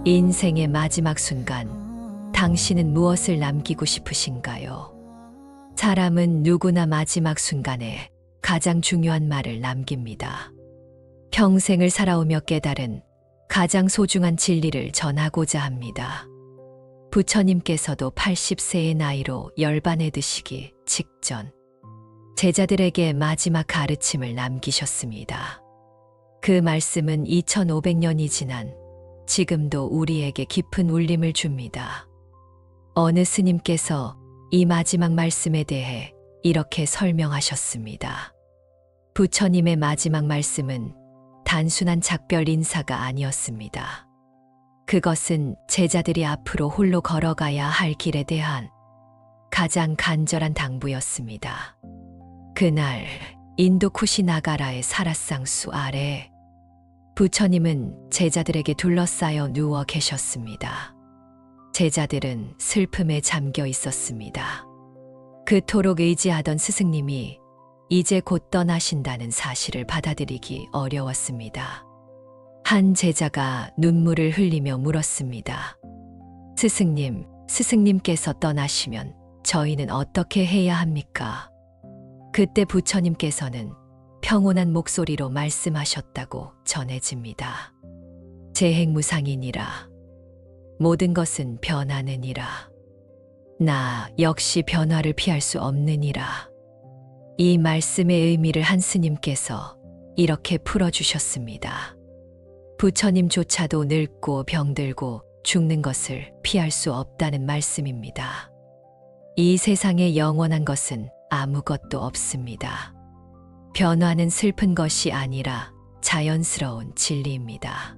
인생의 마지막 순간, 당신은 무엇을 남기고 싶으신가요? 사람은 누구나 마지막 순간에 가장 중요한 말을 남깁니다. 평생을 살아오며 깨달은 가장 소중한 진리를 전하고자 합니다. 부처님께서도 80세의 나이로 열반에 드시기 직전 제자들에게 마지막 가르침을 남기셨습니다. 그 말씀은 2500년이 지난 지금도 우리에게 깊은 울림을 줍니다. 어느 스님께서 이 마지막 말씀에 대해 이렇게 설명하셨습니다. 부처님의 마지막 말씀은 단순한 작별 인사가 아니었습니다. 그것은 제자들이 앞으로 홀로 걸어가야 할 길에 대한 가장 간절한 당부였습니다. 그날 인도 쿠시나가라의 사라상수 아래 부처님은 제자들에게 둘러싸여 누워 계셨습니다. 제자들은 슬픔에 잠겨 있었습니다. 그토록 의지하던 스승님이 이제 곧 떠나신다는 사실을 받아들이기 어려웠습니다. 한 제자가 눈물을 흘리며 물었습니다. 스승님, 스승님께서 떠나시면 저희는 어떻게 해야 합니까? 그때 부처님께서는 평온한 목소리로 말씀하셨다고 전해집니다. 재행무상이니라. 모든 것은 변하느니라. 나 역시 변화를 피할 수 없느니라. 이 말씀의 의미를 한 스님께서 이렇게 풀어주셨습니다. 부처님조차도 늙고 병들고 죽는 것을 피할 수 없다는 말씀입니다. 이 세상에 영원한 것은 아무것도 없습니다. 변화는 슬픈 것이 아니라 자연스러운 진리입니다.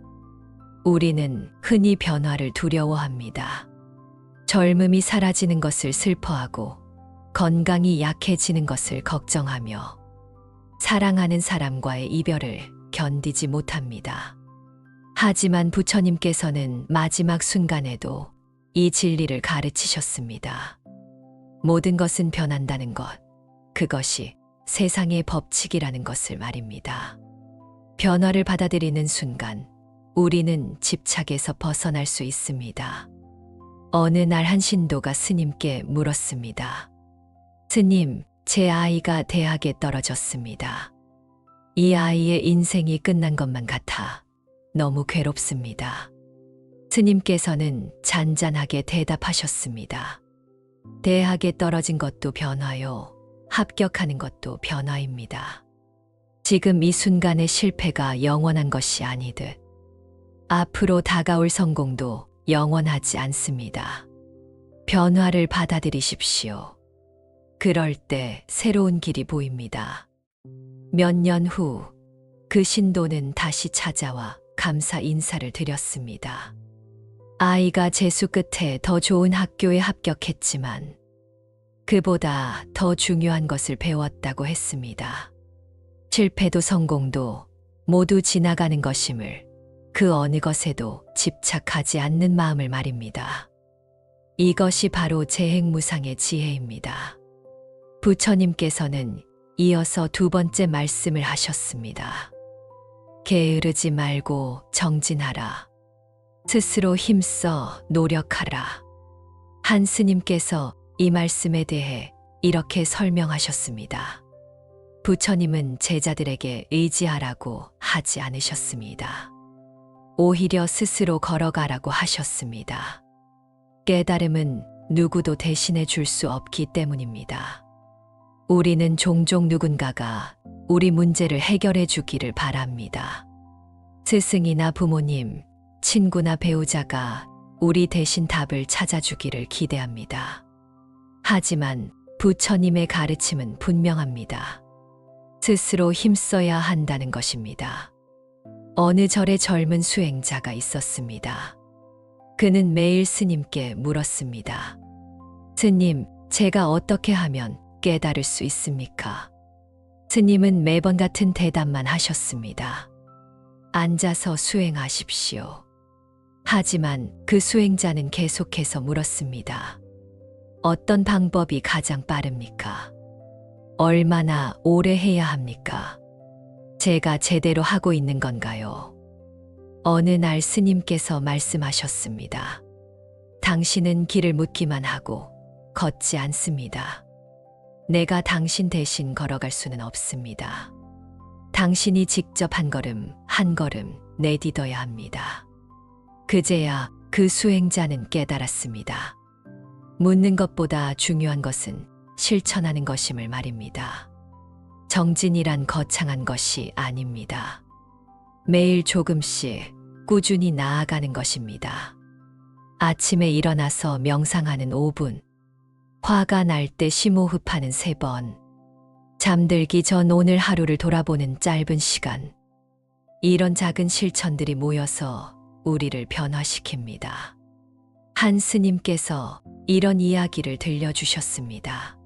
우리는 흔히 변화를 두려워합니다. 젊음이 사라지는 것을 슬퍼하고 건강이 약해지는 것을 걱정하며 사랑하는 사람과의 이별을 견디지 못합니다. 하지만 부처님께서는 마지막 순간에도 이 진리를 가르치셨습니다. 모든 것은 변한다는 것, 그것이 세상의 법칙이라는 것을 말입니다. 변화를 받아들이는 순간 우리는 집착에서 벗어날 수 있습니다. 어느 날 한 신도가 스님께 물었습니다. 스님, 제 아이가 대학에 떨어졌습니다. 이 아이의 인생이 끝난 것만 같아 너무 괴롭습니다. 스님께서는 잔잔하게 대답하셨습니다. 대학에 떨어진 것도 변화요. 합격하는 것도 변화입니다. 지금 이 순간의 실패가 영원한 것이 아니듯 앞으로 다가올 성공도 영원하지 않습니다. 변화를 받아들이십시오. 그럴 때 새로운 길이 보입니다. 몇 년 후 그 신도는 다시 찾아와 감사 인사를 드렸습니다. 아이가 재수 끝에 더 좋은 학교에 합격했지만 그보다 더 중요한 것을 배웠다고 했습니다. 실패도 성공도 모두 지나가는 것임을, 그 어느 것에도 집착하지 않는 마음을 말입니다. 이것이 바로 재행무상의 지혜입니다. 부처님께서는 이어서 두 번째 말씀을 하셨습니다. 게으르지 말고 정진하라. 스스로 힘써 노력하라. 한 스님께서 이 말씀에 대해 이렇게 설명하셨습니다. 부처님은 제자들에게 의지하라고 하지 않으셨습니다. 오히려 스스로 걸어가라고 하셨습니다. 깨달음은 누구도 대신해 줄 수 없기 때문입니다. 우리는 종종 누군가가 우리 문제를 해결해 주기를 바랍니다. 스승이나 부모님, 친구나 배우자가 우리 대신 답을 찾아주기를 기대합니다. 하지만 부처님의 가르침은 분명합니다. 스스로 힘써야 한다는 것입니다. 어느 절에 젊은 수행자가 있었습니다. 그는 매일 스님께 물었습니다. 스님, 제가 어떻게 하면 깨달을 수 있습니까? 스님은 매번 같은 대답만 하셨습니다. 앉아서 수행하십시오. 하지만 그 수행자는 계속해서 물었습니다. 어떤 방법이 가장 빠릅니까? 얼마나 오래 해야 합니까? 제가 제대로 하고 있는 건가요? 어느 날 스님께서 말씀하셨습니다. 당신은 길을 묻기만 하고 걷지 않습니다. 내가 당신 대신 걸어갈 수는 없습니다. 당신이 직접 한 걸음 한 걸음 내딛어야 합니다. 그제야 그 수행자는 깨달았습니다. 묻는 것보다 중요한 것은 실천하는 것임을 말입니다. 정진이란 거창한 것이 아닙니다. 매일 조금씩 꾸준히 나아가는 것입니다. 아침에 일어나서 명상하는 5분, 화가 날 때 심호흡하는 3번, 잠들기 전 오늘 하루를 돌아보는 짧은 시간, 이런 작은 실천들이 모여서 우리를 변화시킵니다. 한 스님께서 이런 이야기를 들려주셨습니다.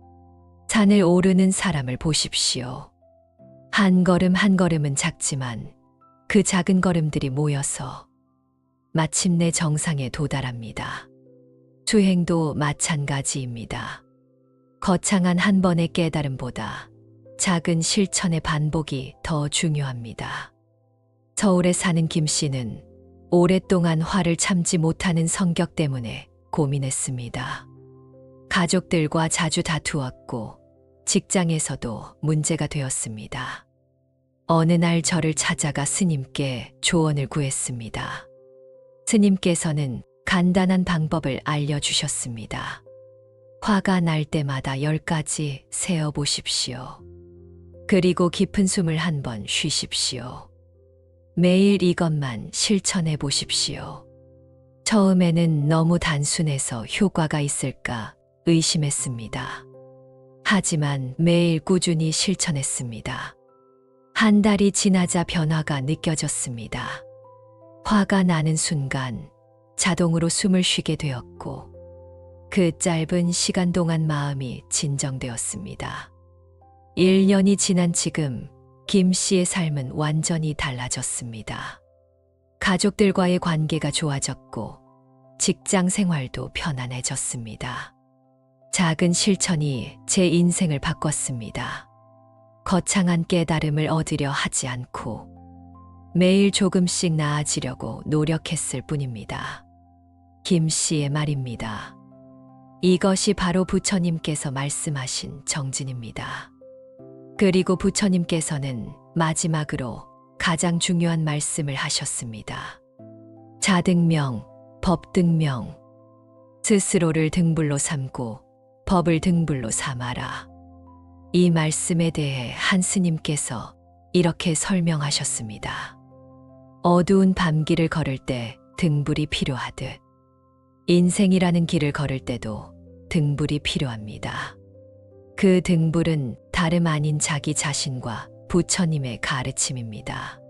산을 오르는 사람을 보십시오. 한 걸음 한 걸음은 작지만 그 작은 걸음들이 모여서 마침내 정상에 도달합니다. 수행도 마찬가지입니다. 거창한 한 번의 깨달음보다 작은 실천의 반복이 더 중요합니다. 서울에 사는 김 씨는 오랫동안 화를 참지 못하는 성격 때문에 고민했습니다. 가족들과 자주 다투었고 직장에서도 문제가 되었습니다. 어느 날 저를 찾아가 스님께 조언을 구했습니다. 스님께서는 간단한 방법을 알려주셨습니다. 화가 날 때마다 10가지 세어보십시오. 그리고 깊은 숨을 한 번 쉬십시오. 매일 이것만 실천해 보십시오. 처음에는 너무 단순해서 효과가 있을까 의심했습니다. 하지만 매일 꾸준히 실천했습니다. 한 달이 지나자 변화가 느껴졌습니다. 화가 나는 순간 자동으로 숨을 쉬게 되었고 그 짧은 시간 동안 마음이 진정되었습니다. 1년이 지난 지금 김 씨의 삶은 완전히 달라졌습니다. 가족들과의 관계가 좋아졌고 직장 생활도 편안해졌습니다. 작은 실천이 제 인생을 바꿨습니다. 거창한 깨달음을 얻으려 하지 않고 매일 조금씩 나아지려고 노력했을 뿐입니다. 김 씨의 말입니다. 이것이 바로 부처님께서 말씀하신 정진입니다. 그리고 부처님께서는 마지막으로 가장 중요한 말씀을 하셨습니다. 자등명, 법등명. 스스로를 등불로 삼고 법을 등불로 삼아라. 이 말씀에 대해 한 스님께서 이렇게 설명하셨습니다. 어두운 밤길을 걸을 때 등불이 필요하듯 인생이라는 길을 걸을 때도 등불이 필요합니다. 그 등불은 다름 아닌 자기 자신과 부처님의 가르침입니다.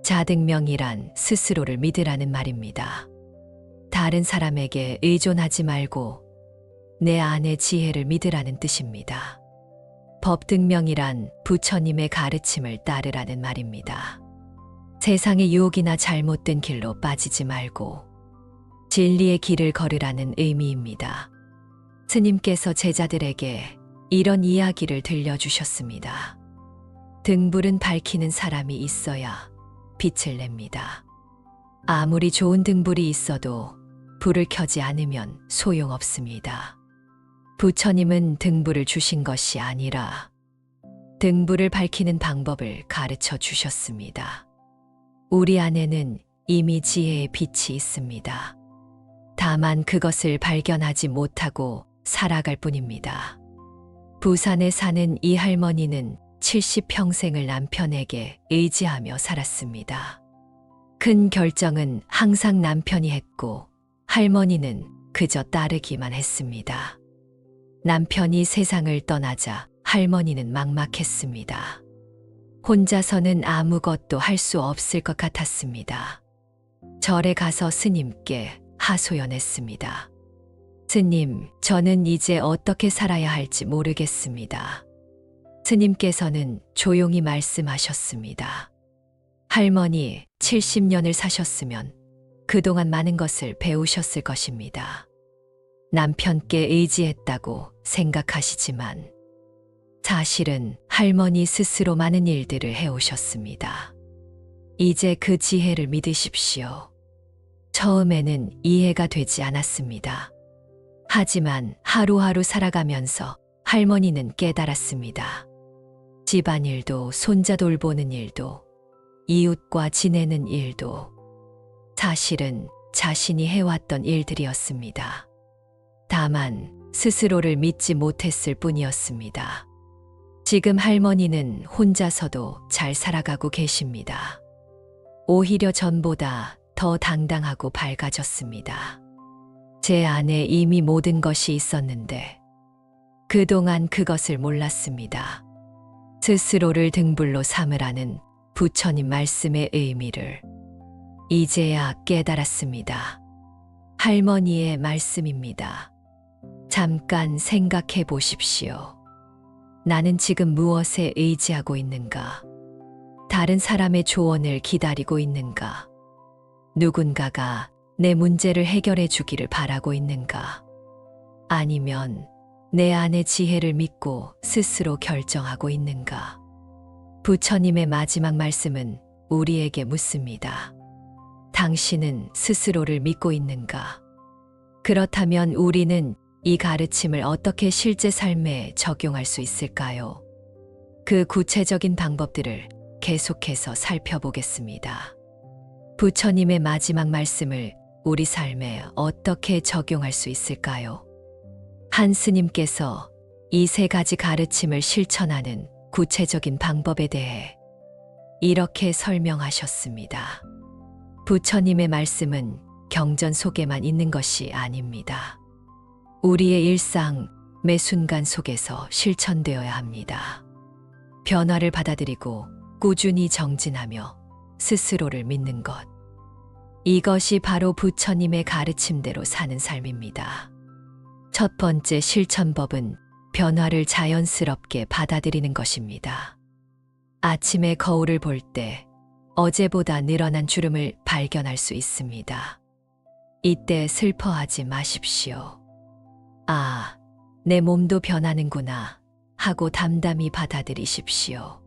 자등명이란 스스로를 믿으라는 말입니다. 다른 사람에게 의존하지 말고 내 안의 지혜를 믿으라는 뜻입니다. 법등명이란 부처님의 가르침을 따르라는 말입니다. 세상의 유혹이나 잘못된 길로 빠지지 말고 진리의 길을 걸으라는 의미입니다. 스님께서 제자들에게 이런 이야기를 들려주셨습니다. 등불은 밝히는 사람이 있어야 빛을 냅니다. 아무리 좋은 등불이 있어도 불을 켜지 않으면 소용없습니다. 부처님은 등불을 주신 것이 아니라 등불을 밝히는 방법을 가르쳐 주셨습니다. 우리 안에는 이미 지혜의 빛이 있습니다. 다만 그것을 발견하지 못하고 살아갈 뿐입니다. 부산에 사는 이 할머니는 70평생을 남편에게 의지하며 살았습니다. 큰 결정은 항상 남편이 했고 할머니는 그저 따르기만 했습니다. 남편이 세상을 떠나자 할머니는 막막했습니다. 혼자서는 아무것도 할 수 없을 것 같았습니다. 절에 가서 스님께 하소연했습니다. 스님, 저는 이제 어떻게 살아야 할지 모르겠습니다. 스님께서는 조용히 말씀하셨습니다. 할머니, 70년을 사셨으면 그동안 많은 것을 배우셨을 것입니다. 남편께 의지했다고 생각하시지만 사실은 할머니 스스로 많은 일들을 해오셨습니다. 이제 그 지혜를 믿으십시오. 처음에는 이해가 되지 않았습니다. 하지만 하루하루 살아가면서 할머니는 깨달았습니다. 집안일도 손자 돌보는 일도 이웃과 지내는 일도 사실은 자신이 해왔던 일들이었습니다. 다만 스스로를 믿지 못했을 뿐이었습니다. 지금 할머니는 혼자서도 잘 살아가고 계십니다. 오히려 전보다 더 당당하고 밝아졌습니다. 제 안에 이미 모든 것이 있었는데 그동안 그것을 몰랐습니다. 스스로를 등불로 삼으라는 부처님 말씀의 의미를 이제야 깨달았습니다. 할머니의 말씀입니다. 잠깐 생각해 보십시오. 나는 지금 무엇에 의지하고 있는가? 다른 사람의 조언을 기다리고 있는가? 누군가가 내 문제를 해결해 주기를 바라고 있는가? 아니면 내 안의 지혜를 믿고 스스로 결정하고 있는가? 부처님의 마지막 말씀은 우리에게 묻습니다. 당신은 스스로를 믿고 있는가? 그렇다면 우리는 이 가르침을 어떻게 실제 삶에 적용할 수 있을까요? 그 구체적인 방법들을 계속해서 살펴보겠습니다. 부처님의 마지막 말씀을 우리 삶에 어떻게 적용할 수 있을까요? 한 스님께서 이 세 가지 가르침을 실천하는 구체적인 방법에 대해 이렇게 설명하셨습니다. 부처님의 말씀은 경전 속에만 있는 것이 아닙니다. 우리의 일상 매 순간 속에서 실천되어야 합니다. 변화를 받아들이고 꾸준히 정진하며 스스로를 믿는 것. 이것이 바로 부처님의 가르침대로 사는 삶입니다. 첫 번째 실천법은 변화를 자연스럽게 받아들이는 것입니다. 아침에 거울을 볼 때 어제보다 늘어난 주름을 발견할 수 있습니다. 이때 슬퍼하지 마십시오. 아, 내 몸도 변하는구나 하고 담담히 받아들이십시오.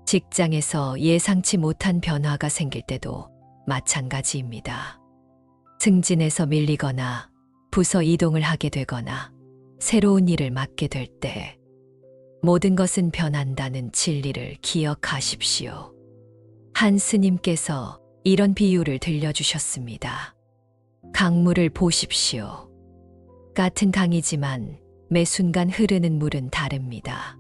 직장에서 예상치 못한 변화가 생길 때도 마찬가지입니다. 승진에서 밀리거나 부서 이동을 하게 되거나 새로운 일을 맡게 될 때 모든 것은 변한다는 진리를 기억하십시오. 한 스님께서 이런 비유를 들려주셨습니다. 강물을 보십시오. 같은 강이지만 매 순간 흐르는 물은 다릅니다.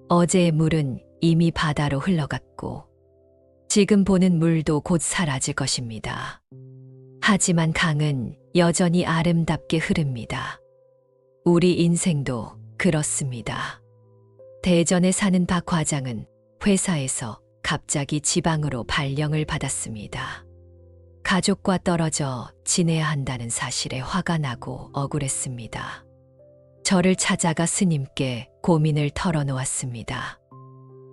어제의 물은 이미 바다로 흘러갔고 지금 보는 물도 곧 사라질 것입니다. 하지만 강은 여전히 아름답게 흐릅니다. 우리 인생도 그렇습니다. 대전에 사는 박 과장은 회사에서 갑자기 지방으로 발령을 받았습니다. 가족과 떨어져 지내야 한다는 사실에 화가 나고 억울했습니다. 저를 찾아가 스님께 고민을 털어놓았습니다.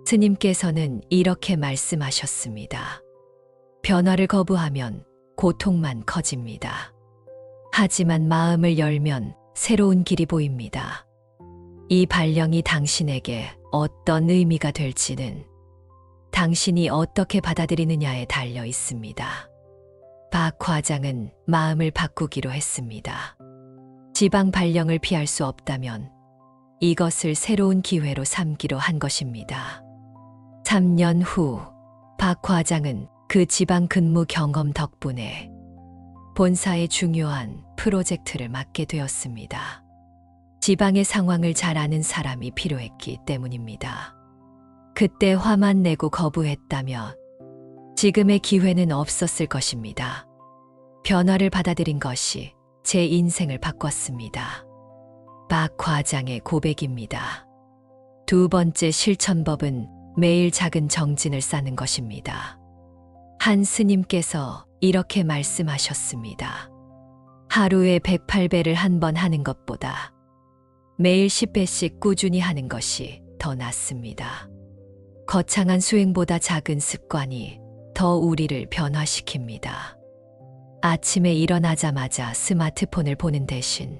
스님께서는 이렇게 말씀하셨습니다. 변화를 거부하면 고통만 커집니다. 하지만 마음을 열면 새로운 길이 보입니다. 이 발령이 당신에게 어떤 의미가 될지는 당신이 어떻게 받아들이느냐에 달려 있습니다. 박 과장은 마음을 바꾸기로 했습니다. 지방 발령을 피할 수 없다면 이것을 새로운 기회로 삼기로 한 것입니다. 3년 후 박 과장은 그 지방 근무 경험 덕분에 본사의 중요한 프로젝트를 맡게 되었습니다. 지방의 상황을 잘 아는 사람이 필요했기 때문입니다. 그때 화만 내고 거부했다면 지금의 기회는 없었을 것입니다. 변화를 받아들인 것이 제 인생을 바꿨습니다. 박 과장의 고백입니다. 두 번째 실천법은 매일 작은 정진을 쌓는 것입니다. 한 스님께서 이렇게 말씀하셨습니다. 하루에 108배를 한 번 하는 것보다 매일 10배씩 꾸준히 하는 것이 더 낫습니다. 거창한 수행보다 작은 습관이 더 우리를 변화시킵니다. 아침에 일어나자마자 스마트폰을 보는 대신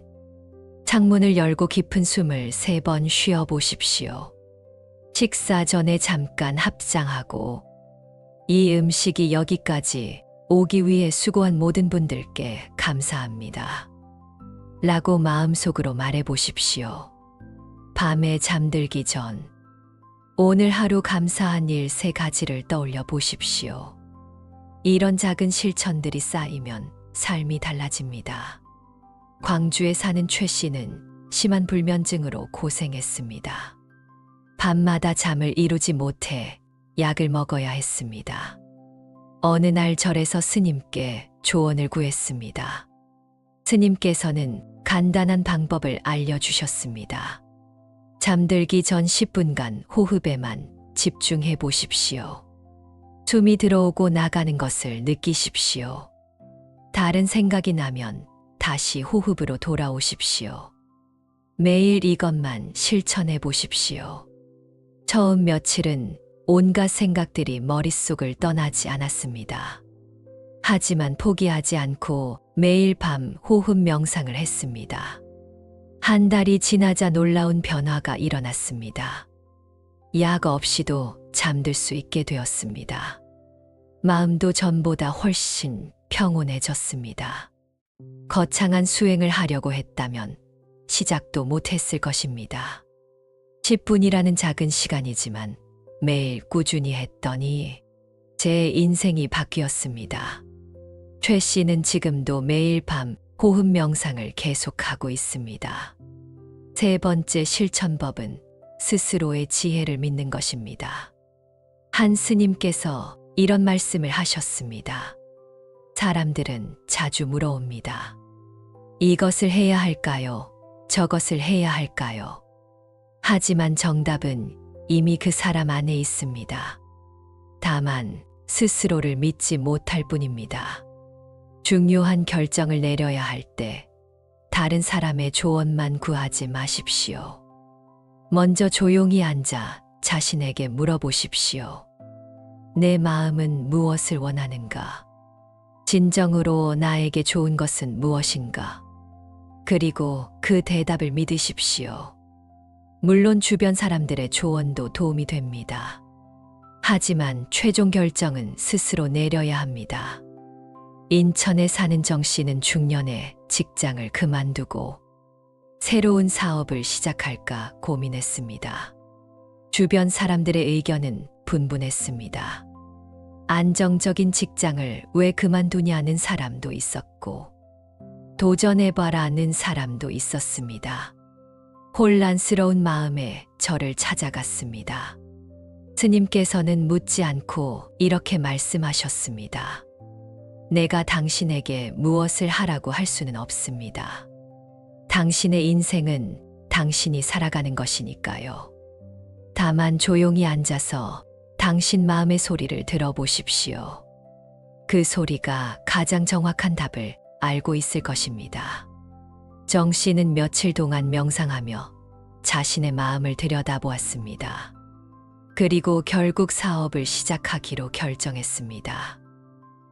창문을 열고 깊은 숨을 3번 쉬어 보십시오. 식사 전에 잠깐 합장하고 이 음식이 여기까지 오기 위해 수고한 모든 분들께 감사합니다. 라고 마음속으로 말해 보십시오. 밤에 잠들기 전 오늘 하루 감사한 일 3가지를 떠올려 보십시오. 이런 작은 실천들이 쌓이면 삶이 달라집니다. 광주에 사는 최 씨는 심한 불면증으로 고생했습니다. 밤마다 잠을 이루지 못해 약을 먹어야 했습니다. 어느 날 절에서 스님께 조언을 구했습니다. 스님께서는 간단한 방법을 알려주셨습니다. 잠들기 전 10분간 호흡에만 집중해 보십시오. 숨이 들어오고 나가는 것을 느끼십시오. 다른 생각이 나면 다시 호흡으로 돌아오십시오. 매일 이것만 실천해 보십시오. 처음 며칠은 온갖 생각들이 머릿속을 떠나지 않았습니다. 하지만 포기하지 않고 매일 밤 호흡 명상을 했습니다. 한 달이 지나자 놀라운 변화가 일어났습니다. 약 없이도 잠들 수 있게 되었습니다. 마음도 전보다 훨씬 평온해졌습니다. 거창한 수행을 하려고 했다면 시작도 못했을 것입니다. 10분이라는 작은 시간이지만 매일 꾸준히 했더니 제 인생이 바뀌었습니다. 최 씨는 지금도 매일 밤 호흡 명상을 계속하고 있습니다. 3번째 실천법은 스스로의 지혜를 믿는 것입니다. 한 스님께서 이런 말씀을 하셨습니다. 사람들은 자주 물어옵니다. 이것을 해야 할까요? 저것을 해야 할까요? 하지만 정답은 이미 그 사람 안에 있습니다. 다만 스스로를 믿지 못할 뿐입니다. 중요한 결정을 내려야 할 때 다른 사람의 조언만 구하지 마십시오. 먼저 조용히 앉아 자신에게 물어보십시오. 내 마음은 무엇을 원하는가? 진정으로 나에게 좋은 것은 무엇인가? 그리고 그 대답을 믿으십시오. 물론 주변 사람들의 조언도 도움이 됩니다. 하지만 최종 결정은 스스로 내려야 합니다. 인천에 사는 정 씨는 중년에 직장을 그만두고 새로운 사업을 시작할까 고민했습니다. 주변 사람들의 의견은 분분했습니다. 안정적인 직장을 왜 그만두냐는 사람도 있었고, 도전해봐라는 사람도 있었습니다. 혼란스러운 마음에 저를 찾아갔습니다. 스님께서는 묻지 않고 이렇게 말씀하셨습니다. 내가 당신에게 무엇을 하라고 할 수는 없습니다. 당신의 인생은 당신이 살아가는 것이니까요. 다만 조용히 앉아서 당신 마음의 소리를 들어보십시오. 그 소리가 가장 정확한 답을 알고 있을 것입니다. 정 씨는 며칠 동안 명상하며 자신의 마음을 들여다보았습니다. 그리고 결국 사업을 시작하기로 결정했습니다.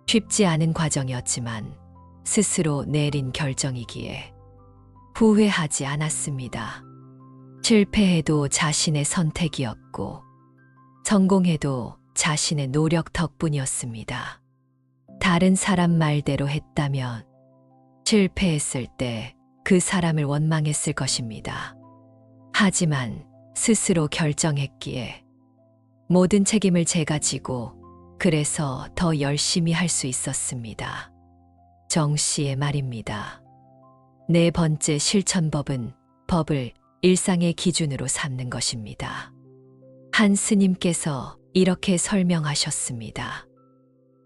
쉽지 않은 과정이었지만 스스로 내린 결정이기에 후회하지 않았습니다. 실패해도 자신의 선택이었고, 성공해도 자신의 노력 덕분이었습니다. 다른 사람 말대로 했다면 실패했을 때 그 사람을 원망했을 것입니다. 하지만 스스로 결정했기에 모든 책임을 제가 지고 그래서 더 열심히 할 수 있었습니다. 정 씨의 말입니다. 4번째 실천법은 법을 일상의 기준으로 삼는 것입니다. 한 스님께서 이렇게 설명하셨습니다.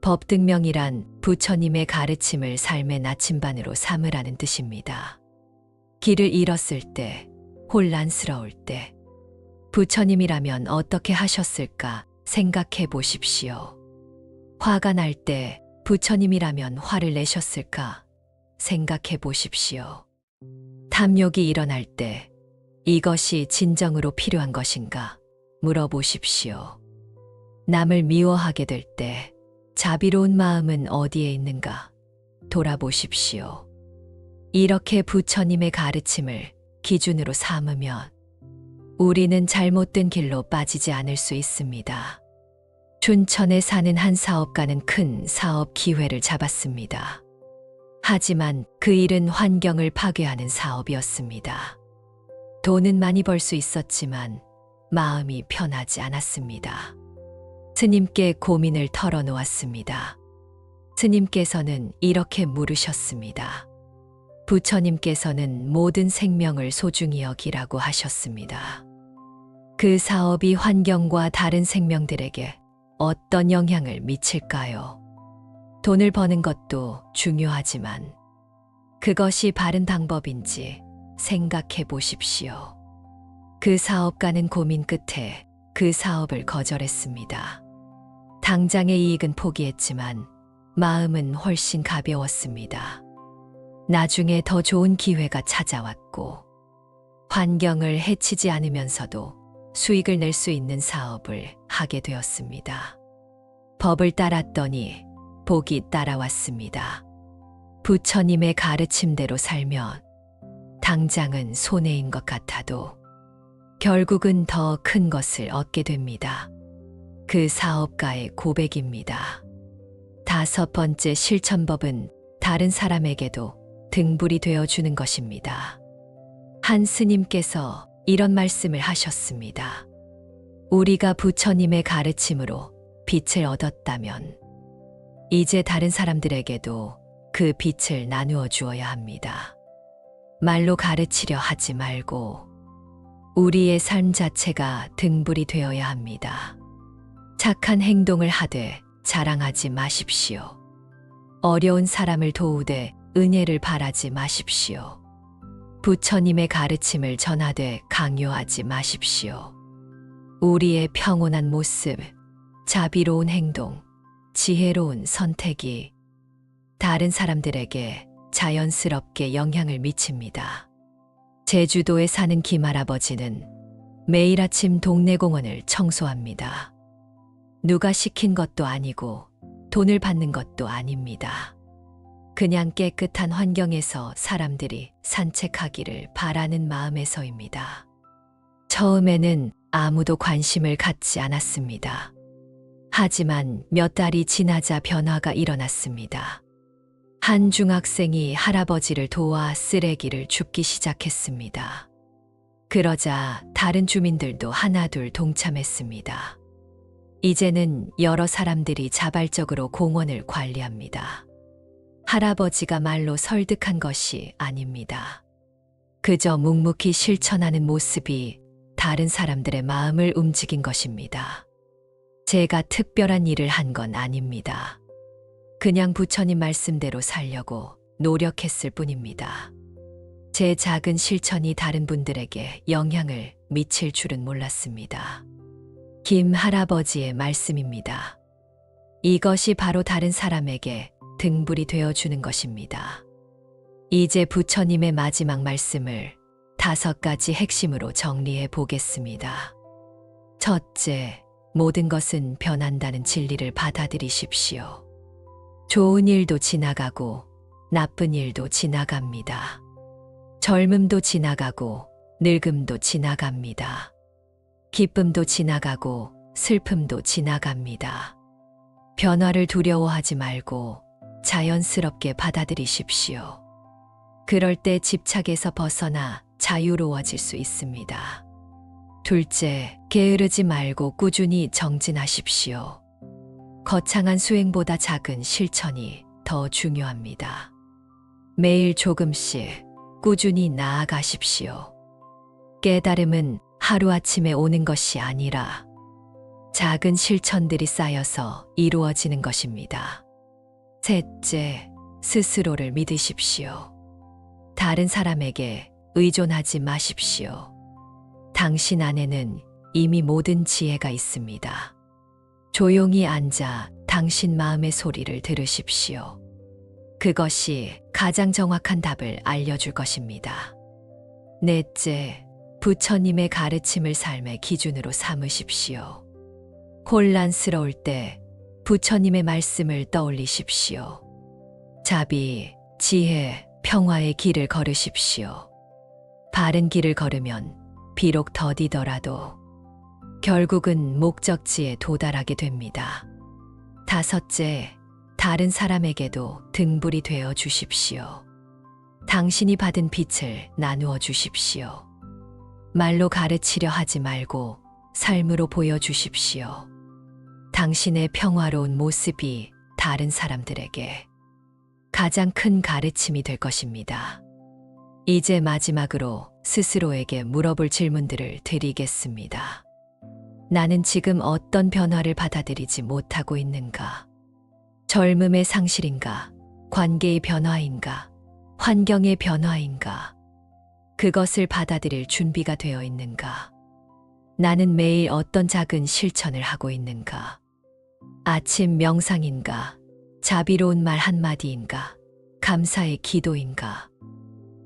법등명이란 부처님의 가르침을 삶의 나침반으로 삼으라는 뜻입니다. 길을 잃었을 때, 혼란스러울 때, 부처님이라면 어떻게 하셨을까 생각해 보십시오. 화가 날 때 부처님이라면 화를 내셨을까 생각해 보십시오. 탐욕이 일어날 때 이것이 진정으로 필요한 것인가 물어보십시오. 남을 미워하게 될 때 자비로운 마음은 어디에 있는가 돌아보십시오. 이렇게 부처님의 가르침을 기준으로 삼으면 우리는 잘못된 길로 빠지지 않을 수 있습니다. 춘천에 사는 한 사업가는 큰 사업 기회를 잡았습니다. 하지만 그 일은 환경을 파괴하는 사업이었습니다. 돈은 많이 벌 수 있었지만 마음이 편하지 않았습니다. 스님께 고민을 털어놓았습니다. 스님께서는 이렇게 물으셨습니다. 부처님께서는 모든 생명을 소중히 여기라고 하셨습니다. 그 사업이 환경과 다른 생명들에게 어떤 영향을 미칠까요? 돈을 버는 것도 중요하지만 그것이 바른 방법인지 생각해 보십시오. 그 사업가는 고민 끝에 그 사업을 거절했습니다. 당장의 이익은 포기했지만 마음은 훨씬 가벼웠습니다. 나중에 더 좋은 기회가 찾아왔고 환경을 해치지 않으면서도 수익을 낼 수 있는 사업을 하게 되었습니다. 법을 따랐더니 복이 따라왔습니다. 부처님의 가르침대로 살면 당장은 손해인 것 같아도 결국은 더 큰 것을 얻게 됩니다. 그 사업가의 고백입니다. 5번째 실천법은 다른 사람에게도 등불이 되어주는 것입니다. 한 스님께서 이런 말씀을 하셨습니다. 우리가 부처님의 가르침으로 빛을 얻었다면 이제 다른 사람들에게도 그 빛을 나누어 주어야 합니다. 말로 가르치려 하지 말고 우리의 삶 자체가 등불이 되어야 합니다. 착한 행동을 하되 자랑하지 마십시오. 어려운 사람을 도우되 은혜를 바라지 마십시오. 부처님의 가르침을 전하되 강요하지 마십시오. 우리의 평온한 모습, 자비로운 행동, 지혜로운 선택이 다른 사람들에게 자연스럽게 영향을 미칩니다. 제주도에 사는 김할아버지는 매일 아침 동네 공원을 청소합니다. 누가 시킨 것도 아니고 돈을 받는 것도 아닙니다. 그냥 깨끗한 환경에서 사람들이 산책하기를 바라는 마음에서입니다. 처음에는 아무도 관심을 갖지 않았습니다. 하지만 몇 달이 지나자 변화가 일어났습니다. 한 중학생이 할아버지를 도와 쓰레기를 줍기 시작했습니다. 그러자 다른 주민들도 하나둘 동참했습니다. 이제는 여러 사람들이 자발적으로 공원을 관리합니다. 할아버지가 말로 설득한 것이 아닙니다. 그저 묵묵히 실천하는 모습이 다른 사람들의 마음을 움직인 것입니다. 제가 특별한 일을 한 건 아닙니다. 그냥 부처님 말씀대로 살려고 노력했을 뿐입니다. 제 작은 실천이 다른 분들에게 영향을 미칠 줄은 몰랐습니다. 김 할아버지의 말씀입니다. 이것이 바로 다른 사람에게 등불이 되어주는 것입니다. 이제 부처님의 마지막 말씀을 5가지 핵심으로 정리해 보겠습니다. 첫째, 모든 것은 변한다는 진리를 받아들이십시오. 좋은 일도 지나가고 나쁜 일도 지나갑니다. 젊음도 지나가고 늙음도 지나갑니다. 기쁨도 지나가고 슬픔도 지나갑니다. 변화를 두려워하지 말고 자연스럽게 받아들이십시오. 그럴 때 집착에서 벗어나 자유로워질 수 있습니다. 둘째, 게으르지 말고 꾸준히 정진하십시오. 거창한 수행보다 작은 실천이 더 중요합니다. 매일 조금씩 꾸준히 나아가십시오. 깨달음은 하루아침에 오는 것이 아니라 작은 실천들이 쌓여서 이루어지는 것입니다. 셋째, 스스로를 믿으십시오. 다른 사람에게 의존하지 마십시오. 당신 안에는 이미 모든 지혜가 있습니다. 조용히 앉아 당신 마음의 소리를 들으십시오. 그것이 가장 정확한 답을 알려줄 것입니다. 넷째, 부처님의 가르침을 삶의 기준으로 삼으십시오. 혼란스러울 때 부처님의 말씀을 떠올리십시오. 자비, 지혜, 평화의 길을 걸으십시오. 바른 길을 걸으면 비록 더디더라도 결국은 목적지에 도달하게 됩니다. 다섯째, 다른 사람에게도 등불이 되어 주십시오. 당신이 받은 빛을 나누어 주십시오. 말로 가르치려 하지 말고 삶으로 보여주십시오. 당신의 평화로운 모습이 다른 사람들에게 가장 큰 가르침이 될 것입니다. 이제 마지막으로 스스로에게 물어볼 질문들을 드리겠습니다. 나는 지금 어떤 변화를 받아들이지 못하고 있는가? 젊음의 상실인가? 관계의 변화인가? 환경의 변화인가? 그것을 받아들일 준비가 되어 있는가? 나는 매일 어떤 작은 실천을 하고 있는가? 아침 명상인가? 자비로운 말 한마디인가? 감사의 기도인가?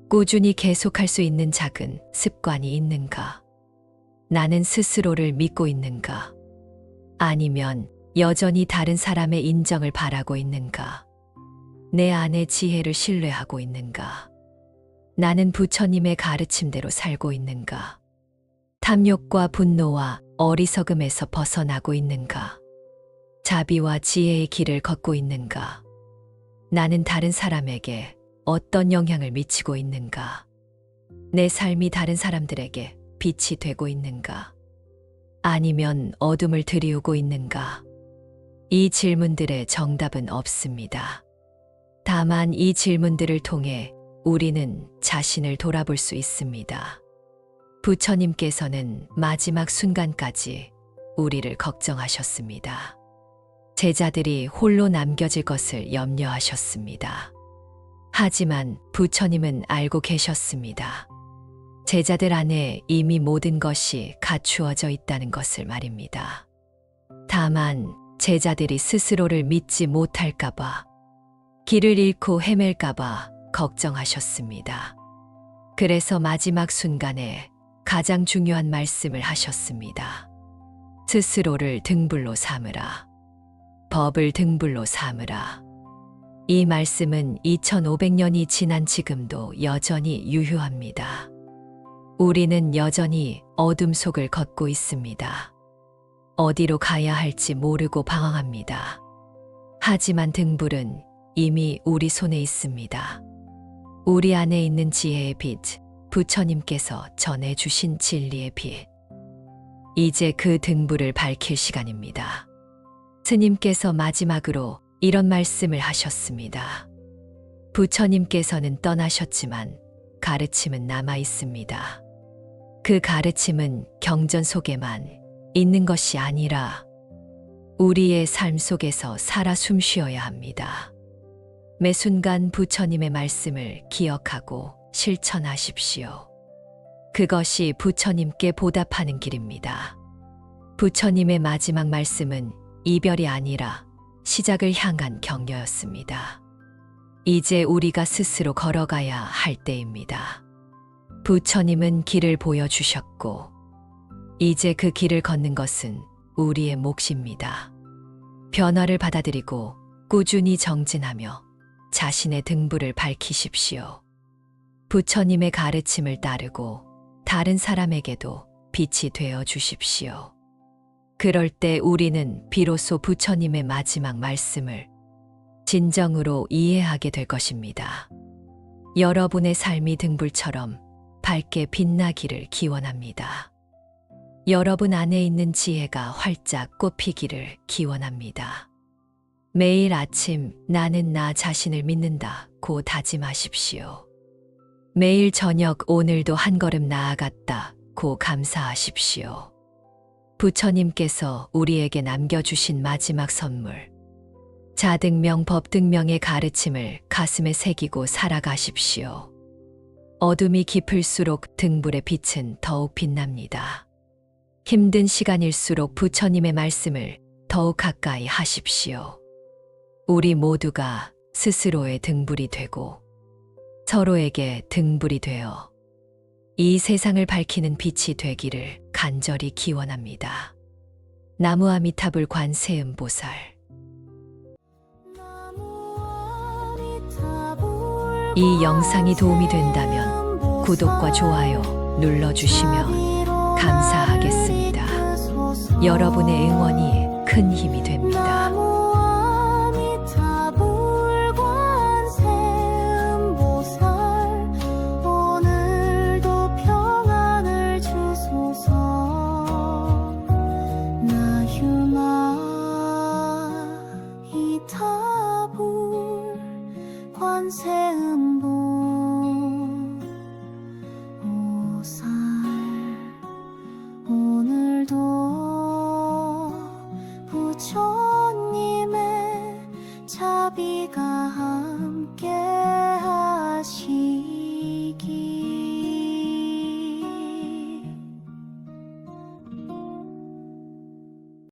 꾸준히 계속할 수 있는 작은 습관이 있는가? 나는 스스로를 믿고 있는가? 아니면 여전히 다른 사람의 인정을 바라고 있는가? 내 안의 지혜를 신뢰하고 있는가? 나는 부처님의 가르침대로 살고 있는가? 탐욕과 분노와 어리석음에서 벗어나고 있는가? 자비와 지혜의 길을 걷고 있는가? 나는 다른 사람에게 어떤 영향을 미치고 있는가? 내 삶이 다른 사람들에게 빛이 되고 있는가? 아니면 어둠을 들이우고 있는가? 이 질문들의 정답은 없습니다. 다만 이 질문들을 통해 우리는 자신을 돌아볼 수 있습니다. 부처님께서는 마지막 순간까지 우리를 걱정하셨습니다. 제자들이 홀로 남겨질 것을 염려하셨습니다. 하지만 부처님은 알고 계셨습니다. 제자들 안에 이미 모든 것이 갖추어져 있다는 것을 말입니다. 다만 제자들이 스스로를 믿지 못할까봐, 길을 잃고 헤맬까봐 걱정하셨습니다. 그래서 마지막 순간에 가장 중요한 말씀을 하셨습니다. 스스로를 등불로 삼으라. 법을 등불로 삼으라. 이 말씀은 2500년이 지난 지금도 여전히 유효합니다. 우리는 여전히 어둠 속을 걷고 있습니다. 어디로 가야 할지 모르고 방황합니다. 하지만 등불은 이미 우리 손에 있습니다. 우리 안에 있는 지혜의 빛, 부처님께서 전해주신 진리의 빛. 이제 그 등불을 밝힐 시간입니다. 스님께서 마지막으로 이런 말씀을 하셨습니다. 부처님께서는 떠나셨지만 가르침은 남아 있습니다. 그 가르침은 경전 속에만 있는 것이 아니라 우리의 삶 속에서 살아 숨쉬어야 합니다. 매 순간 부처님의 말씀을 기억하고 실천하십시오. 그것이 부처님께 보답하는 길입니다. 부처님의 마지막 말씀은 이별이 아니라 시작을 향한 격려였습니다. 이제 우리가 스스로 걸어가야 할 때입니다. 부처님은 길을 보여주셨고, 이제 그 길을 걷는 것은 우리의 몫입니다. 변화를 받아들이고 꾸준히 정진하며 자신의 등불을 밝히십시오. 부처님의 가르침을 따르고 다른 사람에게도 빛이 되어 주십시오. 그럴 때 우리는 비로소 부처님의 마지막 말씀을 진정으로 이해하게 될 것입니다. 여러분의 삶이 등불처럼 밝게 빛나기를 기원합니다. 여러분 안에 있는 지혜가 활짝 꽃피기를 기원합니다. 매일 아침 나는 나 자신을 믿는다고 다짐하십시오. 매일 저녁 오늘도 한 걸음 나아갔다고 감사하십시오. 부처님께서 우리에게 남겨주신 마지막 선물, 자등명 법등명의 가르침을 가슴에 새기고 살아가십시오. 어둠이 깊을수록 등불의 빛은 더욱 빛납니다. 힘든 시간일수록 부처님의 말씀을 더욱 가까이 하십시오. 우리 모두가 스스로의 등불이 되고 서로에게 등불이 되어 이 세상을 밝히는 빛이 되기를 간절히 기원합니다. 나무아미타불 관세음보살. 이 영상이 도움이 된다면 구독과 좋아요 눌러주시면 감사하겠습니다. 여러분의 응원이 큰 힘이 됩니다. 관세음보 오살 오늘도 부처님의 자비가 함께